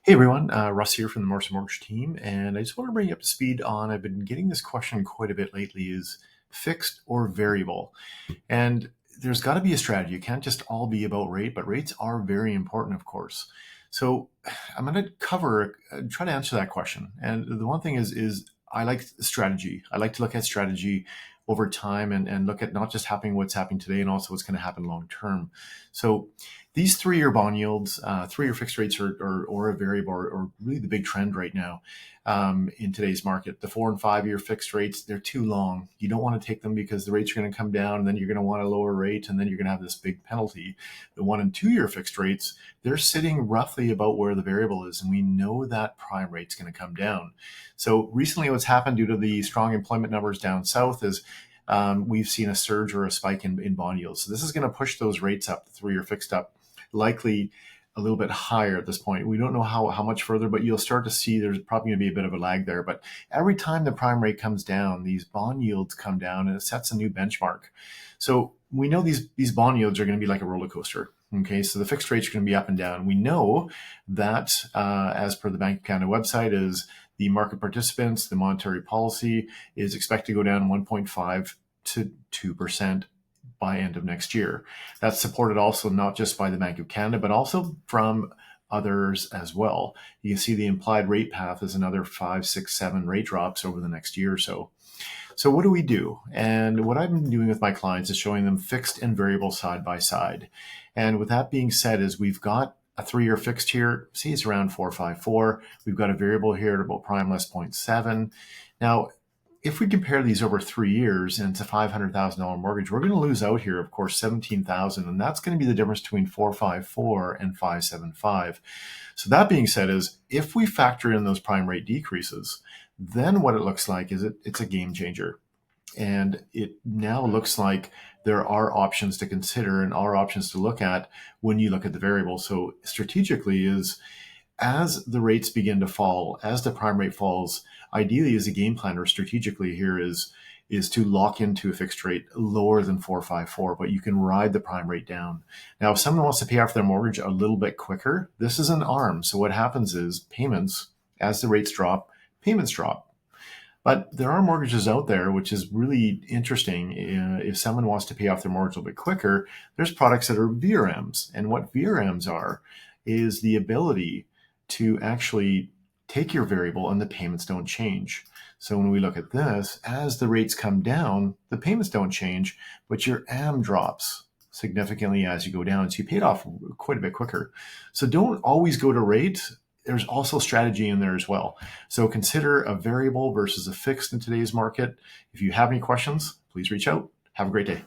Hey everyone, Russ here from the Morrison Mortgage team, and I just want to bring you up to speed on. I've been getting this question quite a bit lately: is fixed or variable? And there's got to be a strategy. It can't just all be about rate, but rates are very important, of course. So I'm going to try to answer that question. And the one thing is I like strategy. I like to look at strategy over time and look at not just what's happening today and also what's going to happen long term. So these 3-year bond yields, 3-year fixed rates, or a variable, or really the big trend right now in today's market. The 4 and 5-year fixed rates, they're too long. You don't want to take them because the rates are going to come down, and then you're going to want a lower rate, and then you're going to have this big penalty. The 1 and 2-year fixed rates, they're sitting roughly about where the variable is, and we know that prime rate's going to come down. So recently, what's happened due to the strong employment numbers down south is we've seen a surge or a spike in bond yields. So this is going to push those rates up, the 3-year fixed up, likely a little bit higher at this point. We don't know how much further, but you'll start to see there's probably going to be a bit of a lag there. But every time the prime rate comes down, these bond yields come down, and it sets a new benchmark. So we know these bond yields are going to be like a roller coaster. Okay, so the fixed rates are going to be up and down. We know that, as per the Bank of Canada website, is the market participants, the monetary policy is expected to go down 1.5 to 2% by end of next year. That's supported also not just by the Bank of Canada, but also from others as well. You can see the implied rate path is another 5, 6, 7 rate drops over the next year or so. So what do we do? And what I've been doing with my clients is showing them fixed and variable side by side. And with that being said, is we've got a 3-year fixed here, see it's around 4.54. We've got a variable here at about prime less 0.7. Now, if we compare these over 3 years and it's a $500,000 mortgage, we're going to lose out here, of course, $17,000, and that's going to be the difference between 4.54 and 5.75. So that being said, is if we factor in those prime rate decreases, then what it looks like is it's a game changer. And it now looks like there are options to consider and are options to look at when you look at the variable. So strategically is, as the rates begin to fall, as the prime rate falls, ideally as a game plan or strategically here is to lock into a fixed rate lower than 4.54, but you can ride the prime rate down. Now, if someone wants to pay off their mortgage a little bit quicker, this is an arm. So what happens is payments, as the rates drop, payments drop. But there are mortgages out there, which is really interesting. If someone wants to pay off their mortgage a little bit quicker, there's products that are VRMs. And what VRMs are is the ability to actually take your variable and the payments don't change. So when we look at this, as the rates come down, the payments don't change, but your AM drops significantly as you go down. So you pay it off quite a bit quicker. So don't always go to rate. There's also strategy in there as well. So consider a variable versus a fixed in today's market. If you have any questions, please reach out. Have a great day.